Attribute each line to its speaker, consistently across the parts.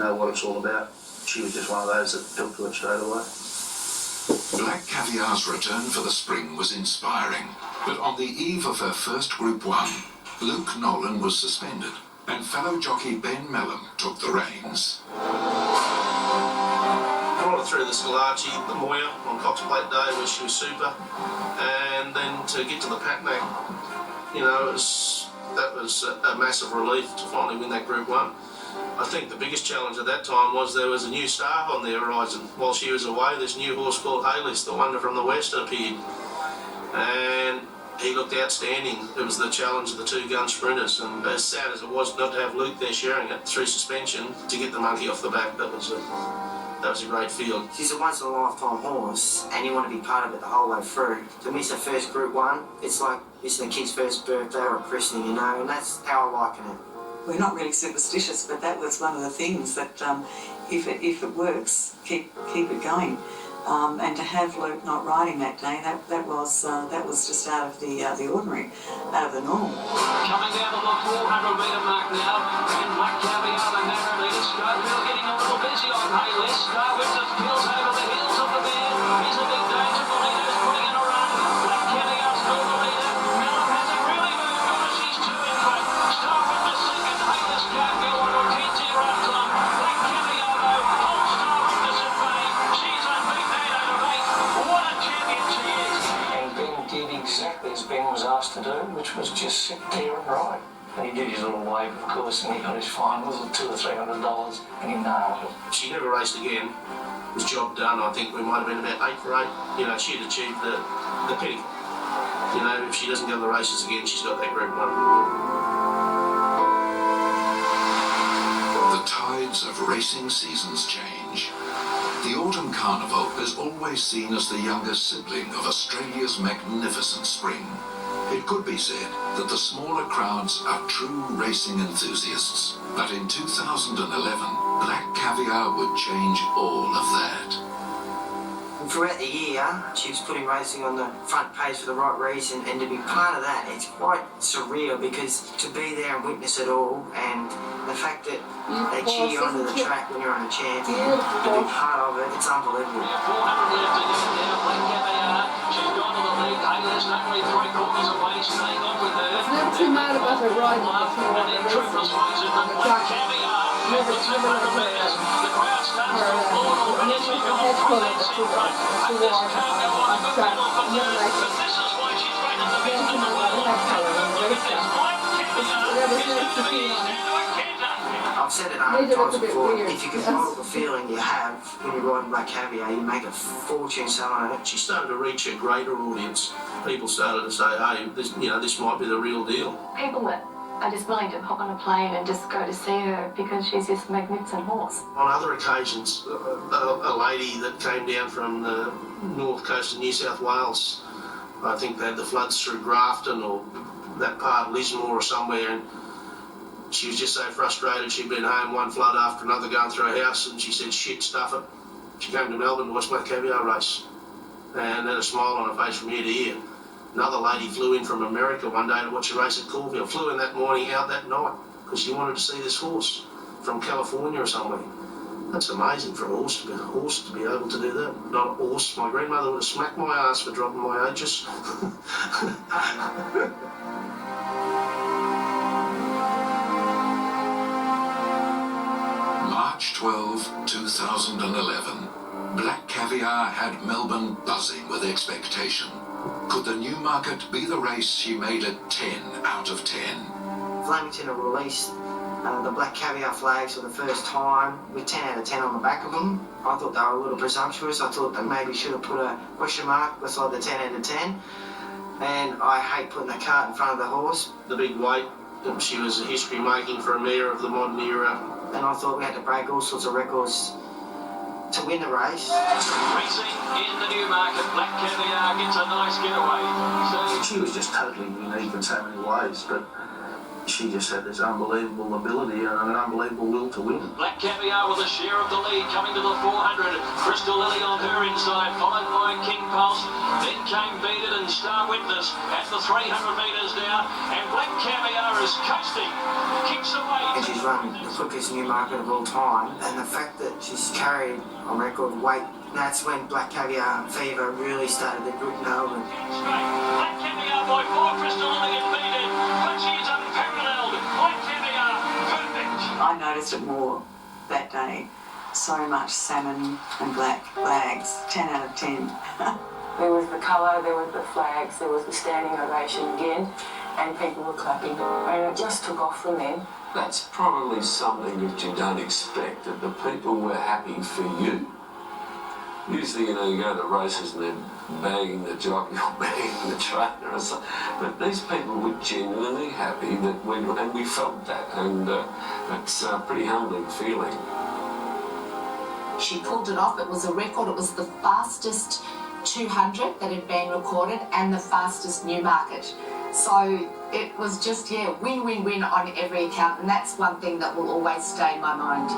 Speaker 1: know what it's all about. She was just one of those that took to it straight away.
Speaker 2: Black Caviar's return for the spring was inspiring, but on the eve of her first Group 1, Luke Nolan was suspended, and fellow jockey Ben Melham took the reins.
Speaker 1: I brought her through the Scalacci, the Moya on Cox Plate Day where she was super, and then to get to the Patnack, you know, that was a massive relief to finally win that Group 1. I think the biggest challenge at that time was there was a new star on the horizon. While she was away, this new horse called Hayless, the Wonder from the West, appeared. And he looked outstanding. It was the challenge of the two-gun sprinters, and as sad as it was not to have Luke there sharing it through suspension to get the monkey off the back, that was a great feel.
Speaker 3: She's a once-in-a-lifetime horse, and you want to be part of it the whole way through. To miss her first Group 1, it's like missing a kid's first birthday or a christening, you know, and that's how I liken it.
Speaker 4: We're not really superstitious, but that was one of the things that if it works, keep it going. And to have Luke not riding that day, that was just out of the ordinary, out of the norm.
Speaker 5: Coming down to the 400-metre mark now, and Black Caviar, the narrow leader, Schofield getting a little busy on Hayless. Starwitz feels over the heels of the bear. He's a big danger. The leader's putting in a run. Black Caviar's still the leader. Melham hasn't really moved on as he's two in front. Starwitz the second. Hayless can't go on to a 10-0 after them. Black Caviar though holds Starwitz at bay. She's unbeaten 8 over 8. What a champion she is.
Speaker 6: And Ben did exactly as Ben was asked to do, which was just sit there and ride. And he did his little wave, of course, and he got his fine, was it $200 or $300, and he nailed it.
Speaker 1: She never raced again. It was job done. I think we might have been about 8 for 8. You know, she had achieved the pinnacle. You know, if she doesn't go to the races again, she's got that Group 1.
Speaker 2: The tides of racing seasons change. The Autumn Carnival is always seen as the younger sibling of Australia's magnificent spring. It could be said that the smaller crowds are true racing enthusiasts, but in 2011, Black Caviar would change all of that.
Speaker 3: And throughout the year, she was putting racing on the front page for the right reason, and to be part of that, it's quite surreal because to be there and witness it all, and the fact that they cheer you onto the track when you're on a champion, to be part of it, it's unbelievable.
Speaker 5: 400 left to go now. Black Caviar, she's gone to the lead. Hayless only 3/4 away, staying on with her.
Speaker 7: It's never too mad about her riding before
Speaker 5: and then Troopers wins it. Black Caviar with the 200 metres. The crowd starts to applaud already. She's gone 3 lengths in front. Hayless can't go on in the middle for third, but this is why she's rated the best in the world. Look at this. Black Caviar is the 30s down to a canter.
Speaker 3: I've said it 100 times before, if you can model the feeling you have when you're riding Black Caviar, you make a fortune selling it.
Speaker 1: She started to reach a greater audience. People started to say, hey, this might be the real deal.
Speaker 8: People that are just willing to hop on a plane and just go to see her because she's this magnificent horse.
Speaker 1: On other occasions, a lady that came down from the north coast of New South Wales, I think they had the floods through Grafton or that part of Lismore or somewhere, and she was just so frustrated. She'd been home one flood after another going through her house, and she said, shit, stuff it. She came to Melbourne to watch Black Caviar race and had a smile on her face from ear to ear. Another lady flew in from America one day to watch a race at Caulfield, flew in that morning, out that night, because she wanted to see this horse from California or somewhere. That's amazing for a horse to be able to do that. Not a horse. My grandmother would have smacked my ass for dropping my ages.
Speaker 2: March 12, 2011. Black Caviar had Melbourne buzzing with expectation. Could the Newmarket be the race she made a 10 out of 10?
Speaker 3: Flemington have released the Black Caviar flags for the first time with 10 out of 10 on the back of them. I thought they were a little presumptuous. I thought they maybe should have put a question mark beside the 10 out of 10. And I hate putting the cart in front of the horse.
Speaker 1: The big weight, she was a history making for a mare of the modern era.
Speaker 3: And I thought we had to break all sorts of records to win the race.
Speaker 5: Racing in the Newmarket. Black Caviar gets a nice getaway. So
Speaker 1: she was just totally unique in so many ways, but she just had this unbelievable ability and an unbelievable will to win.
Speaker 5: Black Caviar with a share of the lead coming to the 400. Crystal Lily on her inside, followed by King Pulse. Then came Beat It and Star Witness at the 300 metres now. And Black Caviar is coasting, kicks away.
Speaker 3: And she's run the quickest new market of all time. And the fact that she's carried on record weight, that's when Black Caviar fever really started to grip Melbourne.
Speaker 5: Black Caviar by 4, Crystal Lily and Beat It. But she's unparalleled. Black Caviar, perfect.
Speaker 4: I noticed it more that day. So much salmon and black flags, 10 out of 10.
Speaker 9: There was the colour, there was the flags, there was the standing ovation again, and people were clapping. And it just took off from then.
Speaker 10: That's probably something that you don't expect, that the people were happy for you. Usually, you go to races and they're bagging the jockey or bagging the trainer or something. But these people were genuinely happy that we felt that, and it's a pretty humbling feeling.
Speaker 11: She pulled it off. It was a record. It was the fastest 200 that had been recorded and the fastest new market. So it was just, win, win, win on every account, and that's one thing that will always stay in my mind.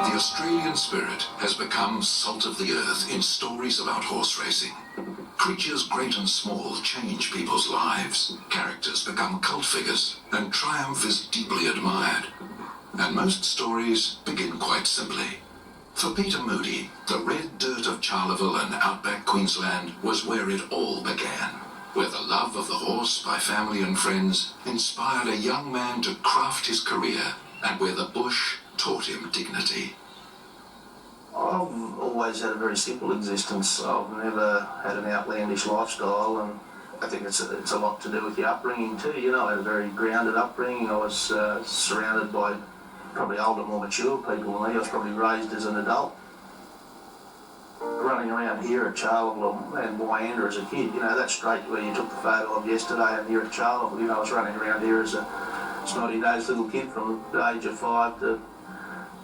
Speaker 2: The Australian spirit has become salt of the earth in stories about horse racing. Creatures great and small change people's lives. Characters become cult figures, and triumph is deeply admired. And most stories begin quite simply. For Peter Moody, the red dirt of Charleville and outback Queensland was where it all began, where the love of the horse by family and friends inspired a young man to craft his career, and where the bush taught him dignity.
Speaker 1: I've always had a very simple existence. I've never had an outlandish lifestyle, and I think it's a lot to do with your upbringing too. I had a very grounded upbringing. I was surrounded by probably older, more mature people than me. I was probably raised as an adult. Running around here at Charleville and Wyanda as a kid, that straight where you took the photo of yesterday, and here at Charleville, I was running around here as a snotty-nosed little kid from the age of 5 to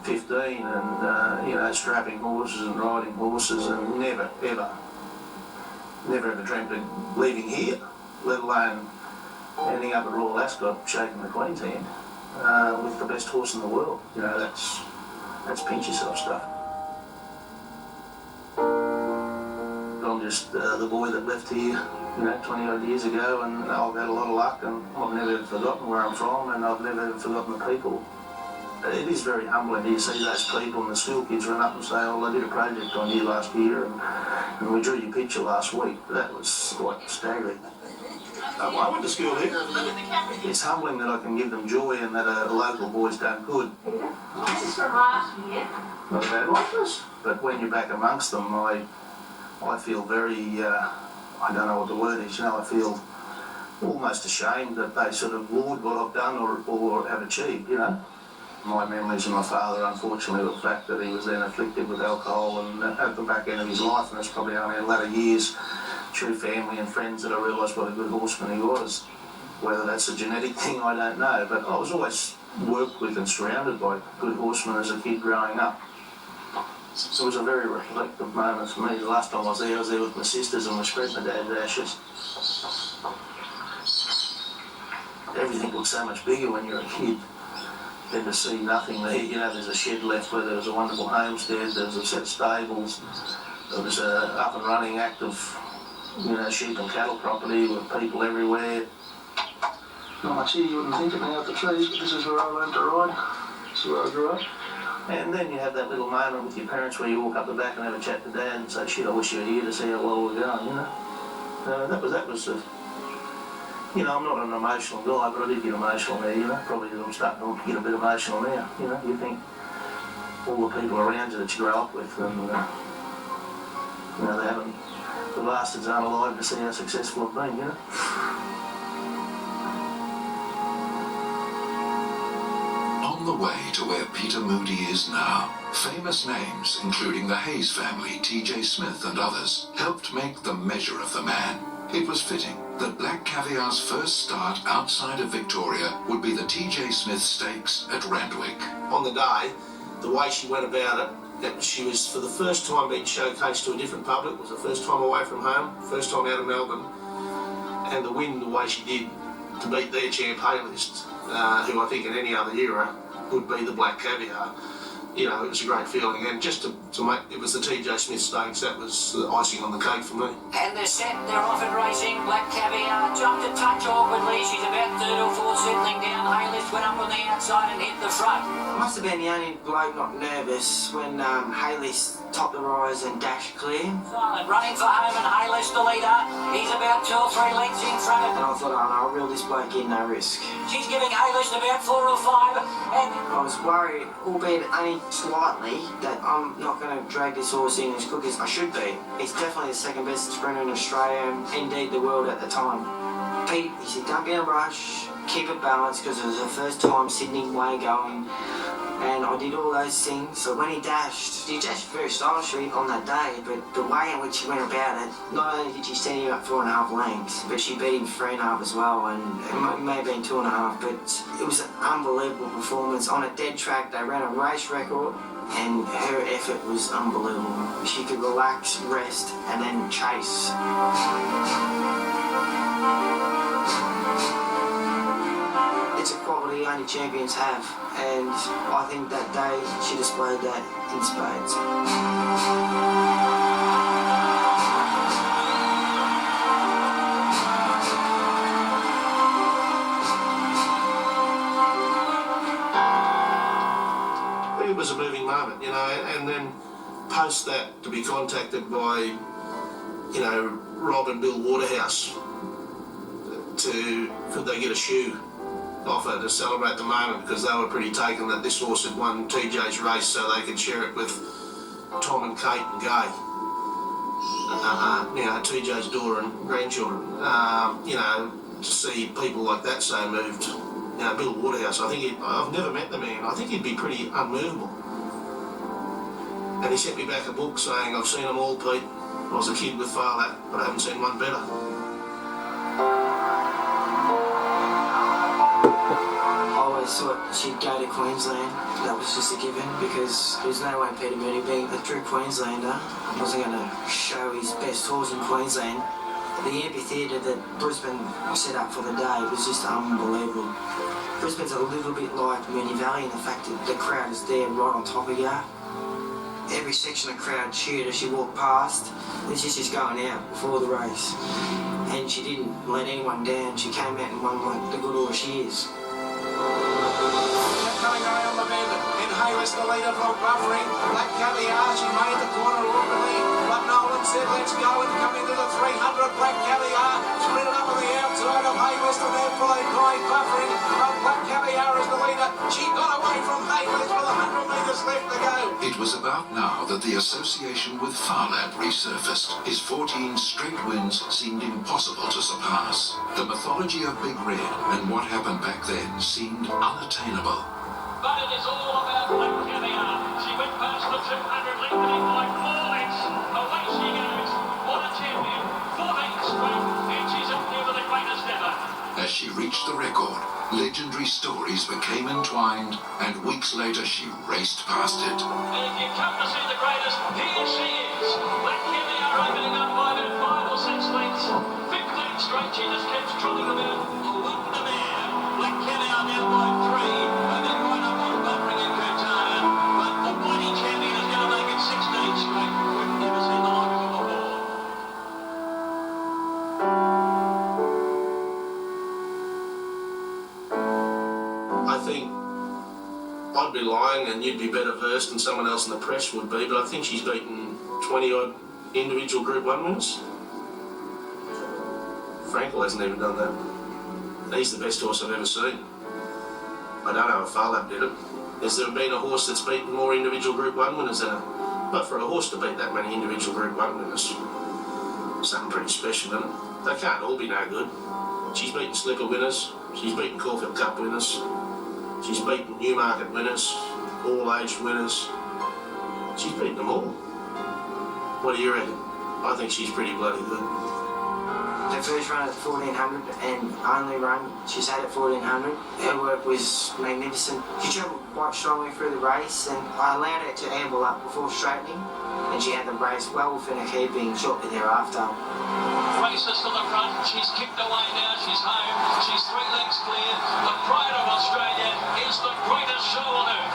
Speaker 1: 15, and strapping horses and riding horses, and never ever dreamt of leaving here, let alone ending up at Royal Ascot shaking the Queen's hand with the best horse in the world. That's pinch yourself stuff. I'm just the boy that left here 20 odd years ago, and I've had a lot of luck, and I've never ever forgotten where I'm from, and I've never ever forgotten the people. It is very humbling to see those people, and the school kids run up and say, "Oh, I did a project on you last year, and we drew your picture last week." That was quite staggering. I went to school here. It's humbling that I can give them joy, and that a local boy's done good.
Speaker 8: This is from last year.
Speaker 1: Not a bad likeness. But when you're back amongst them, I feel very, I don't know what the word is, I feel almost ashamed that they sort of laud what I've done or have achieved, My memories of my father, unfortunately, the fact that he was then afflicted with alcohol and at the back end of his life, and it's probably only in latter years, through family and friends, that I realised what a good horseman he was. Whether that's a genetic thing, I don't know, but I was always worked with and surrounded by good horsemen as a kid growing up. So it was a very reflective moment for me. The last time I was there with my sisters, and we spread my dad's ashes. Everything looks so much bigger when you're a kid. Then to see nothing there, there's a shed left where there was a wonderful homestead, there was a set of stables, there was a up and running active, sheep and cattle property with people everywhere. Not much here, you wouldn't think it now with the trees, but this is where I learned to ride. This is where I grew up. And then you have that little moment with your parents where you walk up the back and have a chat to Dad and say, "Shit, I wish you were here to see how well we're going," That was I'm not an emotional guy, but I did get emotional there, Probably I'm starting to get a bit emotional now, You think all the people around you that you grow up with, and, the bastards aren't alive to see how successful I've been,
Speaker 2: On the way to where Peter Moody is now, famous names, including the Hayes family, T.J. Smith and others, helped make the measure of the man. It was fitting that Black Caviar's first start outside of Victoria would be the TJ Smith Stakes at Randwick.
Speaker 1: On the day, the way she went about it, she was for the first time being showcased to a different public. It was the first time away from home, first time out of Melbourne. And the win the way she did to beat their champ Haylist, who I think in any other era would be the Black Caviar. You know, it was a great feeling, and just to make, it was the TJ Smith Stakes, that was the icing on the cake for me.
Speaker 5: And they're set, they're off and racing. Black Caviar jumped a touch awkwardly. She's about third or fourth, settling down. Haylist went up on the outside and hit the front.
Speaker 3: Must have been the only bloke not nervous when Haylist topped the rise and dashed clear.
Speaker 5: Silent, running for home, and Haylist the leader. He's about 2 or 3 lengths in front of
Speaker 3: And I thought, oh no, I'll reel this bloke in, no risk.
Speaker 5: She's giving Haylist about 4 or 5, and
Speaker 3: I was worried, albeit only slightly, that I'm not going to drag this horse in as quick as I should be. He's definitely the second best sprinter in Australia, and indeed the world at the time. Pete, he said, don't be in a rush, keep it balanced, because it was the first time Sydney way going. And I did all those things. So when he dashed very stylishly on that day, but the way in which he went about it, not only did she stand him up 4.5 lengths, but she beat him 3.5 as well, and it may have been 2.5, but it was an unbelievable performance. On a dead track, they ran a race record, and her effort was unbelievable. She could relax, rest, and then chase. It's a quality only champions have, and I think that day she displayed that in spades.
Speaker 1: It was a moving moment, you know, and then post that to be contacted by, you know, Rob and Bill Waterhouse could they get a shoe offer to celebrate the moment, because they were pretty taken that this horse had won TJ's race so they could share it with Tom and Kate and Gay. You know, TJ's daughter and grandchildren. You know, to see people like that so moved. You know, Bill Waterhouse, I've never met the man. I think he'd be pretty unmovable. And he sent me back a book saying, I've seen them all, Pete. I was a kid with Farlap, but I haven't seen one better.
Speaker 3: Thought she'd go to Queensland. That was just a given, because there's no way Peter Mooney, being a true Queenslander, wasn't going to show his best horse in Queensland. The amphitheatre that Brisbane set up for the day was just unbelievable. Brisbane's a little bit like Mooney Valley in the fact that the crowd is there right on top of you. Every section of the crowd cheered as she walked past. This is just going out before the race. And she didn't let anyone down. She came out and won like the good horse she is.
Speaker 5: coming around the bend. In Haylist, the leader from buffering. Black Caviar, she made the corner awkwardly, but Nolan said, let's go, and come into the 300. Black Caviar sprinted up on the outside of Haylist, and then followed by buffering. But Black Caviar is the leader. She got away from Haylist with 100 metres left to go.
Speaker 2: It was about now that the association with Farlap resurfaced. His 14 straight wins seemed impossible to surpass. The mythology of Big Red and what happened back then seemed unattainable.
Speaker 5: But it is all about Black Caviar. She went past the 200, leading by 4 lengths. Away she goes. What a champion. 14 straight, and she's up there with the greatest ever.
Speaker 2: As she reached the record, legendary stories became entwined, and weeks later she raced past it.
Speaker 5: And if you come to see the greatest, here she is. Black Caviar opening up by about 5 or 6 lengths. 15 straight, she just kept trotting about. A win the mare. Black Caviar down by 3. And then right up on buffering in Cortana. But the mighty champion is going to make it 16 straight. We've never seen the like of it before.
Speaker 1: I think I'd be lying and you'd be better versed than someone else in the press would be, but I think she's beaten 20-odd individual Group 1 winners. Frankel hasn't even done that. He's the best horse I've ever seen. I don't know if Farlap did it. Has there been a horse that's beaten more individual Group 1 winners than her? But for a horse to beat that many individual Group 1 winners, something pretty special, isn't it? They can't all be no good. She's beaten Slipper winners. She's beaten Caulfield Cup winners. She's beaten Newmarket winners, all-age winners. She's beaten them all. What do you reckon? I think she's pretty bloody good.
Speaker 3: The first run at 1400 and only run she's had at 1400. Her work was magnificent. She travelled quite strongly through the race, and I allowed her to amble up before straightening, and she had the race well within her keeping shortly thereafter.
Speaker 5: Races to the front, she's kicked away now, she's home, she's 3 lengths clear. The pride of Australia is the greatest show on earth.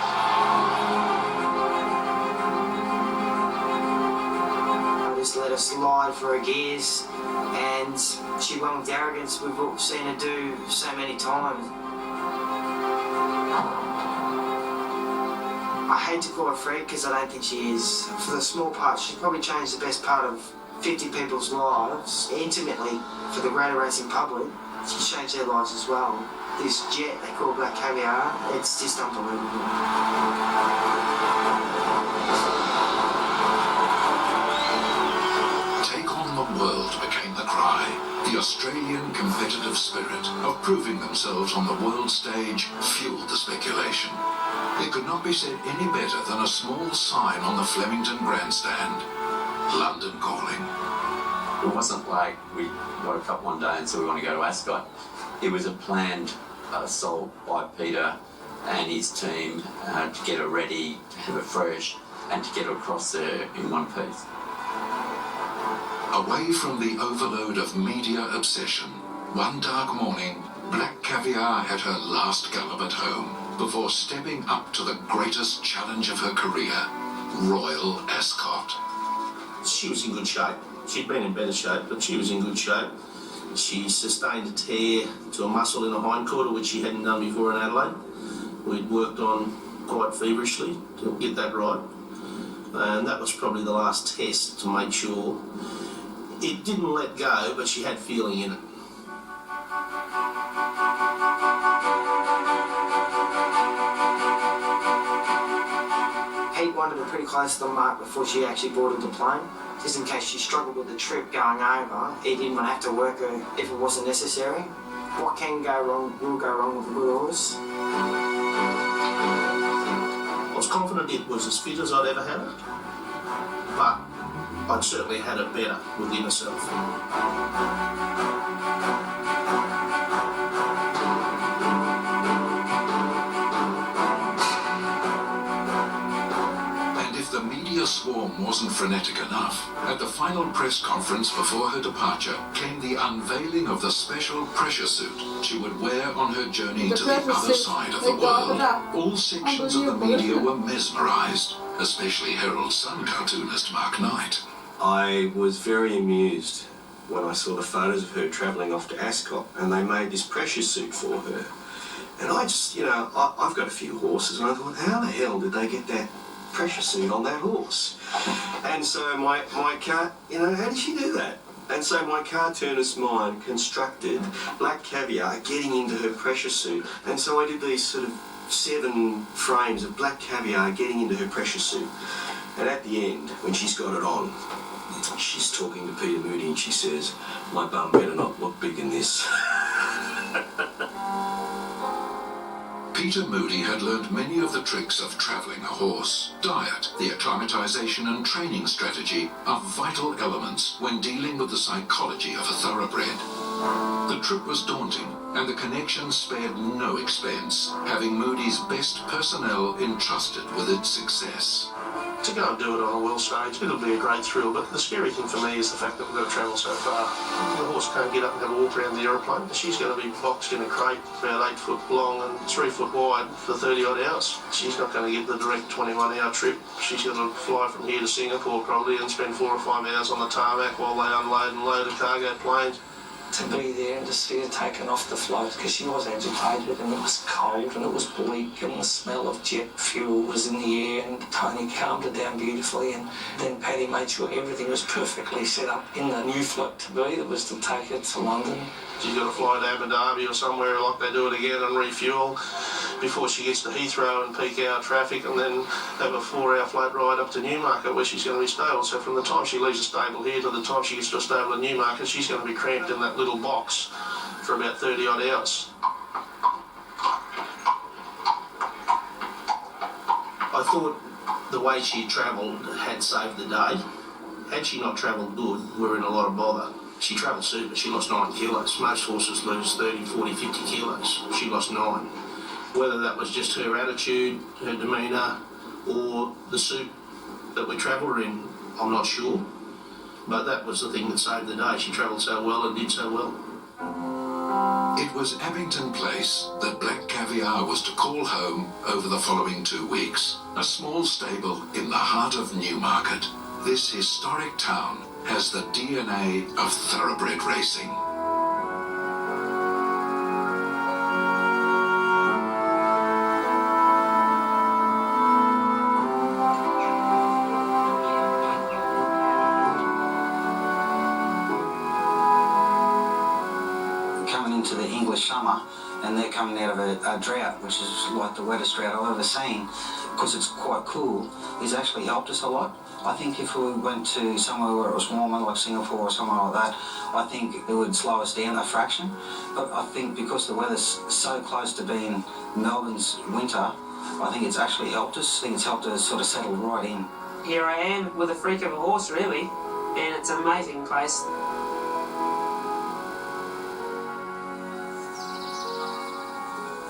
Speaker 3: I just let her slide for her gears, and she won with arrogance with what we've seen her do so many times. I hate to call her a freak because I don't think she is. For the small part, she's probably changed the best part of 50 people's lives intimately. For the greater racing public, she's changed their lives as well. This jet they call Black Caviar, it's just unbelievable.
Speaker 2: Take on the world became the cry. The Australian competitive spirit of proving themselves on the world stage fueled the speculation. It could not be said any better than a small sign on the Flemington grandstand. London calling.
Speaker 12: It wasn't like we woke up one day and said we want to go to Ascot. It was a planned assault by Peter and his team to get her ready, to have her fresh, and to get her across there in one piece.
Speaker 2: Away from the overload of media obsession, one dark morning, Black Caviar had her last gallop at home before stepping up to the greatest challenge of her career, Royal Ascot.
Speaker 1: She was in good shape. She'd been in better shape, but she was in good shape. She sustained a tear to a muscle in a hindquarter, which she hadn't done before in Adelaide. We'd worked on quite feverishly to get that right. And that was probably the last test to make sure. It didn't let go, but she had feeling in it.
Speaker 3: Pete wanted her pretty close to the mark before she actually boarded the plane. Just in case she struggled with the trip going over, he didn't want to have to work her if it wasn't necessary. What can go wrong will go wrong with a good horse.
Speaker 1: I was confident it was as fit as I'd ever had it, but I'd certainly had it better within herself.
Speaker 2: The media swarm wasn't frenetic enough. At the final press conference before her departure came the unveiling of the special pressure suit she would wear on her journey to the other side of the world. All sections of the media were mesmerised, especially Herald's Sun cartoonist Mark Knight.
Speaker 13: I was very amused when I saw the photos of her travelling off to Ascot, and they made this pressure suit for her. And I just, I've got a few horses, and I thought, how the hell did they get that pressure suit on that horse? And so my car, how did she do that? And so my cartoonist mind constructed Black Caviar getting into her pressure suit. And so I did these sort of 7 frames of Black Caviar getting into her pressure suit. And at the end, when she's got it on, she's talking to Peter Moody and she says, my bum better not look big in this.
Speaker 2: Peter Moody had learned many of the tricks of travelling a horse. Diet, the acclimatisation and training strategy are vital elements when dealing with the psychology of a thoroughbred. The trip was daunting, and the connection spared no expense, having Moody's best personnel entrusted with its success.
Speaker 1: To go and do it on a world stage, it'll be a great thrill, but the scary thing for me is the fact that we've got to travel so far. The horse can't get up and have a walk around the aeroplane. She's going to be boxed in a crate about 8 foot long and 3 foot wide for 30 odd hours. She's not going to get the direct 21-hour trip. She's going to fly from here to Singapore probably and spend 4 or 5 hours on the tarmac while they unload and load a cargo plane.
Speaker 6: To be there and to see her taken off the float, because she was agitated and it was cold and it was bleak and the smell of jet fuel was in the air, and Tony calmed her down beautifully, and then Paddy made sure everything was perfectly set up in the new float to be that was to take her to London.
Speaker 1: She's got to fly to Abu Dhabi or somewhere like they do it again and refuel before she gets to Heathrow and peak hour traffic, and then have a 4-hour float ride up to Newmarket where she's going to be stable. So from the time she leaves a stable here to the time she gets to a stable in Newmarket, she's going to be cramped in that little box for about 30 odd hours. I thought the way she travelled had saved the day. Had she not travelled good, we're in a lot of bother. She travelled super, she lost 9 kilos. Most horses lose 30, 40, 50 kilos. She lost 9. Whether that was just her attitude, her demeanour, or the suit that we travelled her in, I'm not sure. But that was the thing that saved the day. She travelled so well and did so well.
Speaker 2: It was Abington Place that Black Caviar was to call home over the following 2 weeks. A small stable in the heart of Newmarket. This historic town has the DNA of thoroughbred racing.
Speaker 14: Coming into the English summer, and they're coming out of a drought, which is like the wettest drought I've ever seen, because it's quite cool. It's actually helped us a lot. I think if we went to somewhere where it was warmer, like Singapore or somewhere like that, I think it would slow us down a fraction. But I think because the weather's so close to being Melbourne's winter, I think it's actually helped us. I think it's helped us sort of settle right in.
Speaker 15: Here I am with a freak of a horse, really, and it's an amazing place.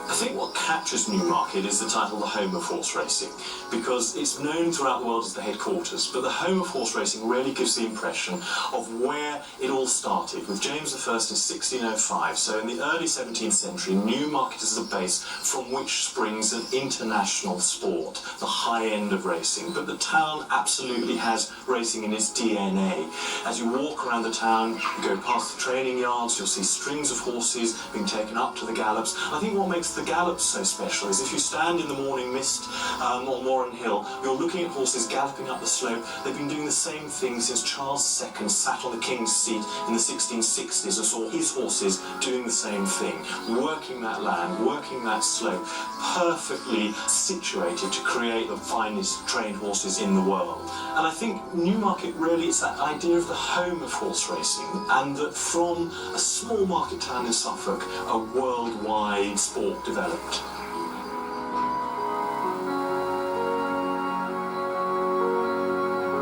Speaker 16: I think what captures Newmarket is the title the home of horse racing, because it's known throughout the world as the headquarters, but the home of horse racing really gives the impression of where it all started with James I in 1605. So in the early 17th century, Newmarket is the base from which springs an international sport, the high end of racing. But the town absolutely has racing in its DNA. As you walk around the town, you go past the training yards, you'll see strings of horses being taken up to the gallops. I think what makes the gallops so special is if you stand in the morning mist on Warren Hill, you're looking at horses galloping up the slope. They've been doing the same thing since Charles II sat on the King's seat in the 1660s and saw his horses doing the same thing, working that land, working that slope, perfectly situated to create the finest trained horses in the world. And I think Newmarket really is that idea of the home of horse racing, and that from a small market town in Suffolk, a worldwide sport developed.